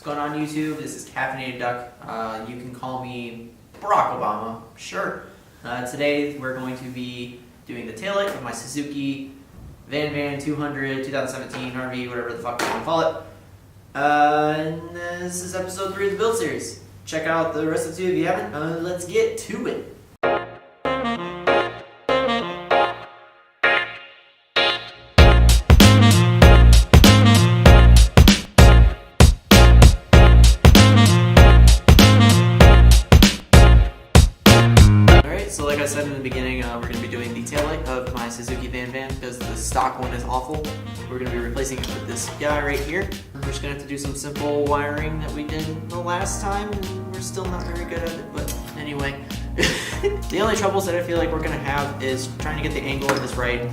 What's going on YouTube? This is Caffeinated Duck. You can call me Barack Obama, sure. Today we're going to be doing the taillight of my Suzuki VanVan 200 2017 RV, whatever the fuck you want to call it. And this is episode 3 of the build series. Check out the rest of the 2 if you haven't. Let's get to it. So like I said in the beginning, we're going to be doing the taillight of my Suzuki VanVan because the stock one is awful. We're going to be replacing it with this guy right here. We're just going to have to do some simple wiring that we did the last time, and we're still not very good at it, but anyway. The only troubles that I feel like we're going to have is trying to get the angle of this right.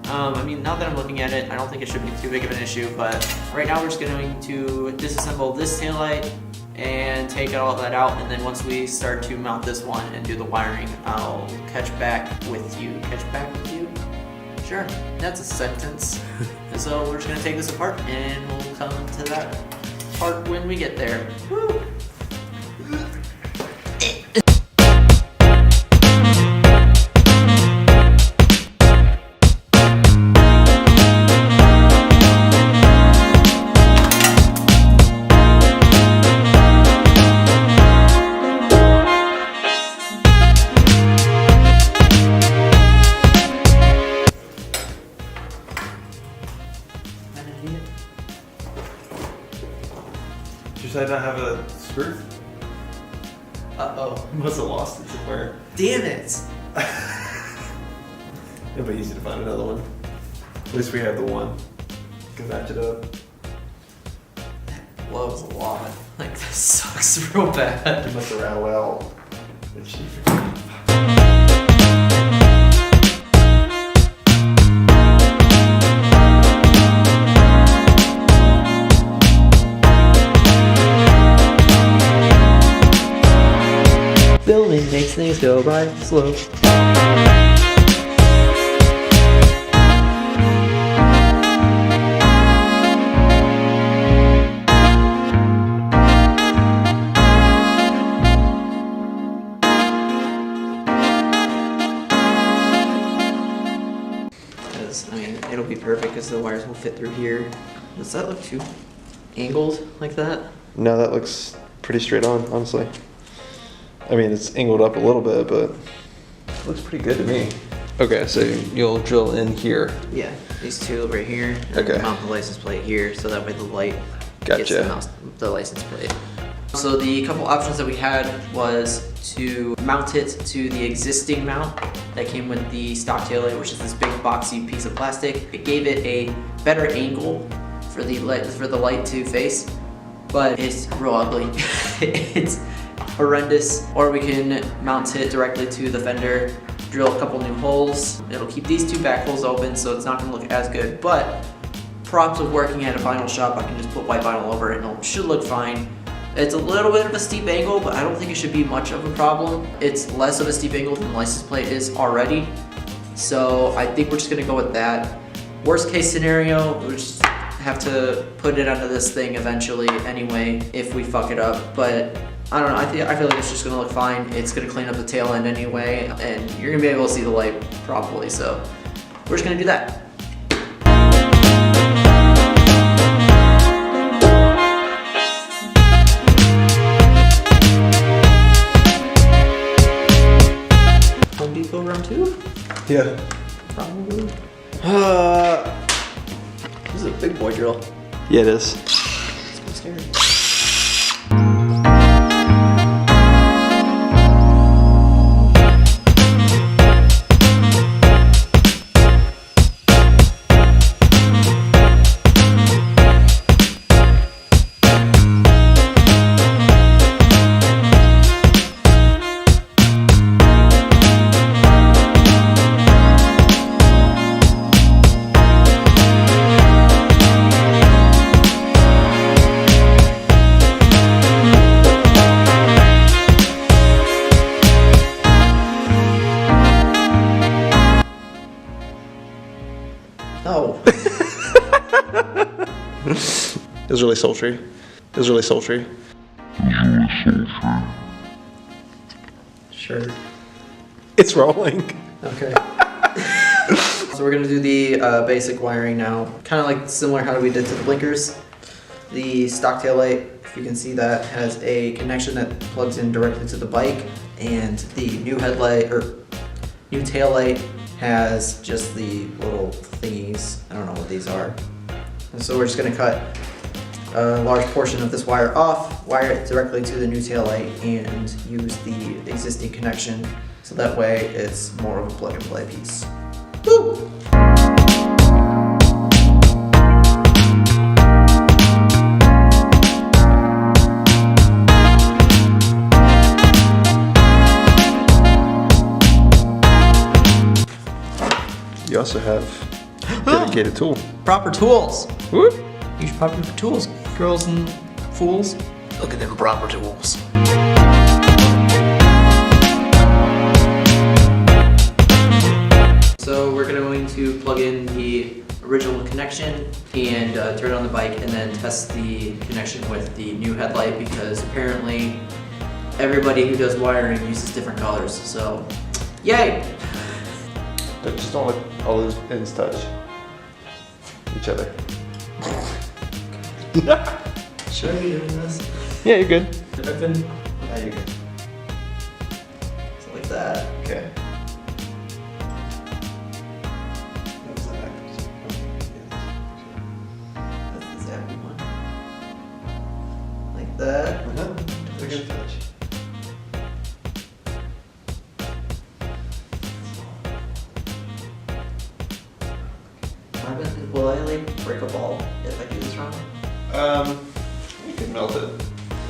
I mean, now that I'm looking at it, I don't think it should be too big of an issue, but right now we're just going to disassemble this taillight and take all that out, and then once we start to mount this one and do the wiring, I'll catch back with you. Catch back with you? Sure, that's a sentence. So we're just gonna take this apart and we'll come to that part when we get there. Woo! Did you not have a screw? Uh-oh. Must have lost it somewhere. Damn it! It'll be easy to find another one. At least we have the one. Can match it up. That blows a lot. Like, this sucks real bad. It must have ran well. It's cheap. Building makes things go by slow. I mean, it'll be perfect because the wires will fit through here. Does that look too angled like that? No, that looks pretty straight on, honestly. I mean, it's angled up a little bit, but it looks pretty good to me. Okay, so you'll drill in here. Yeah, these two right here. And okay. Mount the license plate here, so that way the light gotcha. gets the license plate. So the couple options that we had was to mount it to the existing mount that came with the stock taillight, which is this big boxy piece of plastic. It gave it a better angle for the light to face, but it's real ugly. It's horrendous. Or we can mount it directly to the fender, drill a couple new holes. It'll keep these 2 back holes open, so it's not gonna look as good, but props of working at a vinyl shop, I can just put white vinyl over it and it should look fine. It's a little bit of a steep angle, but I don't think it should be much of a problem. It's less of a steep angle than the license plate is already, so I think we're just gonna go with that. Worst case scenario, we just have to put it under this thing eventually anyway if we fuck it up, but I don't know, I feel like it's just gonna look fine. It's gonna clean up the tail end anyway, and you're gonna be able to see the light properly, so we're just gonna do that. Home Depot round 2? Yeah. Probably. This is a big boy drill. Yeah, it is. It's kind of scary. It was really sultry. It was really sultry. Sure. It's rolling. Okay. So we're gonna do the basic wiring now. Kind of like similar how we did to the blinkers. The stock taillight, if you can see that, has a connection that plugs in directly to the bike, and the new headlight or new taillight has just the little thingies. I don't know what these are. And so we're just gonna cut a large portion of this wire off, wire it directly to the new taillight, and use the existing connection so that way it's more of a plug and play piece. Woo! You also have dedicated tool. Proper tools. Whoop. Use proper tools, girls and fools. Look at them proper tools. So we're going to plug in the original connection and turn on the bike and then test the connection with the new headlight, because apparently everybody who does wiring uses different colors. So, yay! Just don't let all those ends touch each other. Should I be doing this? Yeah, you're good. Open. Yeah, you're good. So like that. Okay. That's the zappy one. Like that. They're gonna touch. Will I like break a ball if I do this wrong? You can melt it.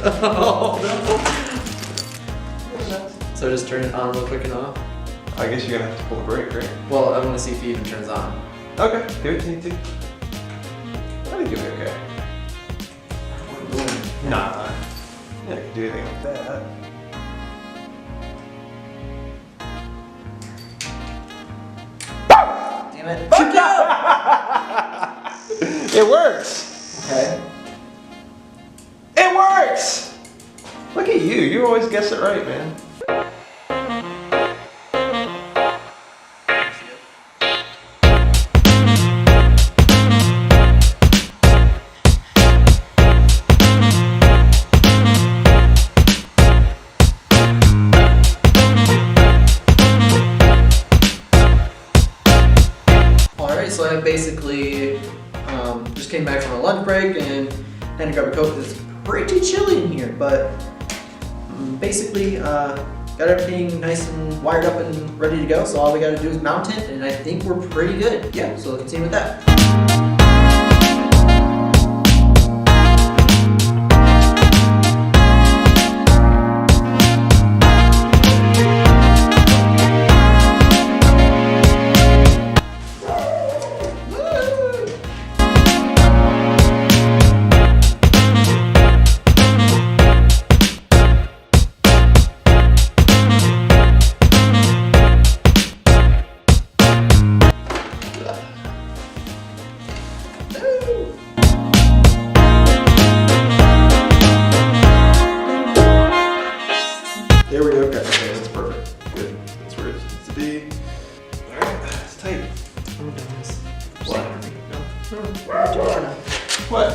Oh no! So just turn it on real quick and off? I guess you're gonna have to pull the brake, right? Well, I want to see if it even turns on. Okay, give it to me too. I think you'll be okay. Nah. Yeah, I can do anything like that. Damn it. Fuck no! It works! Okay. It works! Look at you, you always guess it right, man. Alright, so I basically just came back from a lunch break and had to grab a Coke. It's pretty chilly in here, but basically got everything nice and wired up and ready to go. So all we got to do is mount it, and I think we're pretty good. Yeah, so let's continue with that. There we go. Okay, that's perfect. Good. That's where it needs to be. Alright, it's tight. I'm doing this. What? What? What?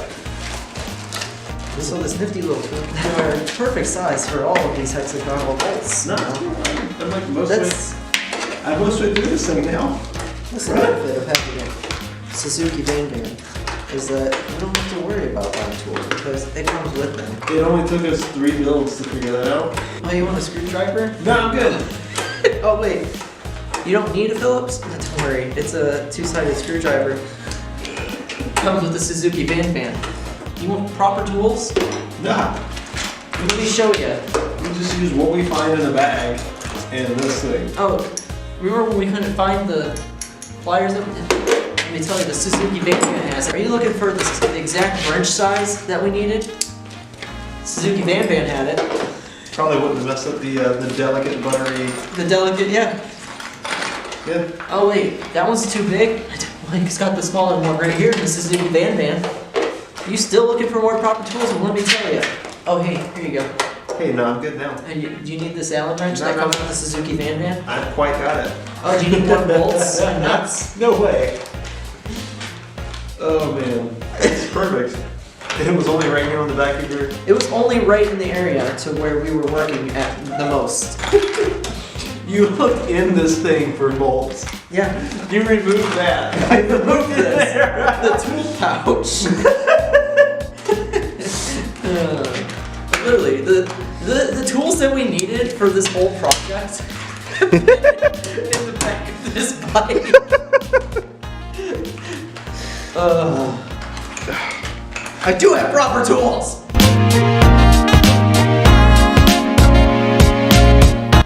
So this nifty little they are perfect size for all of these hexagonal bolts. No, I'm like most I'm most way through this thing now. That's the benefit of having a Suzuki VanVan, is that you don't have to worry about buying tools because it comes with them. It only took us 3 builds to figure that out. Oh, you want a screwdriver? No, I'm good. Oh wait, you don't need a Phillips? No, don't worry, it's a 2-sided screwdriver. Comes with the Suzuki VanVan. You want proper tools? Nah. Let me show you. We just use what we find in the bag and this thing. Oh, remember when we couldn't find the pliers? Let me tell you, the Suzuki VanVan has it. Are you looking for the exact wrench size that we needed? Suzuki VanVan had it. Probably wouldn't have messed up the delicate buttery. The delicate, yeah. Yeah. Oh wait, that one's too big. It's got the smaller one right here, the Suzuki VanVan. You still looking for more proper tools? Well, let me tell you. Oh, hey, here you go. Hey, no, I'm good now. Hey, do you need this Allen wrench that comes with the Suzuki VanVan? I quite got it. Oh, do you need more bolts and nuts? No way. Oh man, it's perfect. And it was only right here on the back of your... It was only right in the area to where we were working at the most. You looked in this thing for bolts. Yeah. You removed that. I removed this. The tool pouch. Literally, the tools that we needed for this whole project in the back of this bike. I do have proper tools!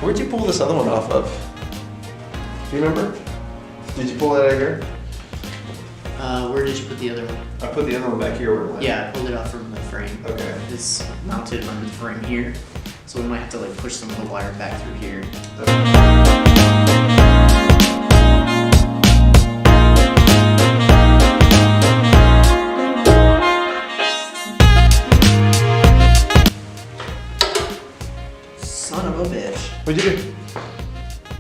Where'd you pull this other one off of? Do you remember? Did you pull it out of here? Where did you put the other one? I put the other one back here where it went. Yeah, I pulled it off from the frame. Okay. It's mounted on the frame here, so we might have to like push some of the wire back through here. Son of a bitch. What'd you do?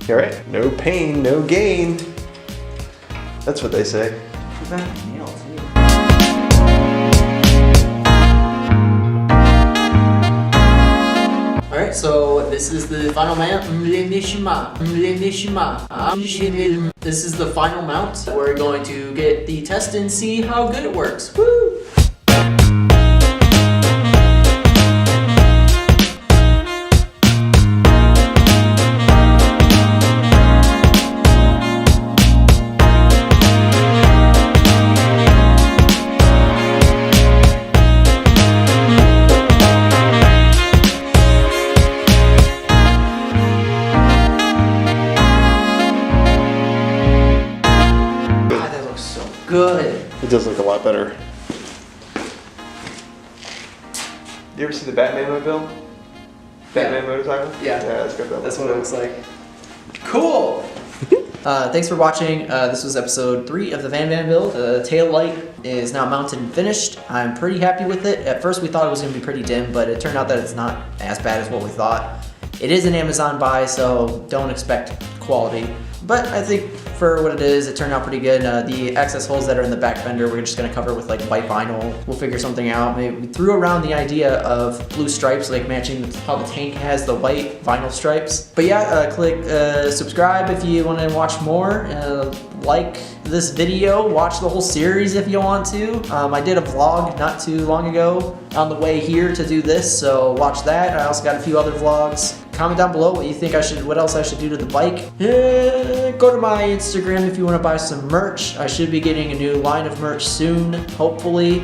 You alright? No pain, no gain. That's what they say. Put back the nail too. Alright, so this is the final mount. This is the final mount. We're going to get the test and see how good it works. Woo! Good. It does look a lot better. You ever see the Batman mobile? Batman motorcycle? Yeah. Yeah, it's got that. That's what it looks like. Cool! Thanks for watching. This was episode 3 of the VanVan build. The tail light is now mounted and finished. I'm pretty happy with it. At first we thought it was going to be pretty dim, but it turned out that it's not as bad as what we thought. It is an Amazon buy, so don't expect quality. But I think for what it is, it turned out pretty good. The access holes that are in the back fender, we're just gonna cover with like white vinyl. We'll figure something out. Maybe we threw around the idea of blue stripes, like matching how the tank has the white vinyl stripes. But yeah, click subscribe if you want to watch more. Like this video, watch the whole series if you want to. I did a vlog not too long ago on the way here to do this, so watch that. I also got a few other vlogs. Comment down below what you think what else I should do to the bike. Go to my Instagram if you want to buy some merch. I should be getting a new line of merch soon, hopefully.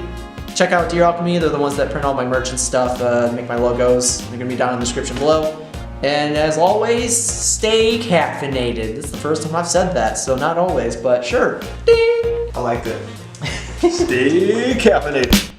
Check out Deer Alchemy. They're the ones that print all my merch and stuff, make my logos. They're gonna be down in the description below. And as always, stay caffeinated. This is the first time I've said that, so not always, but sure. Ding! I liked it. Stay caffeinated.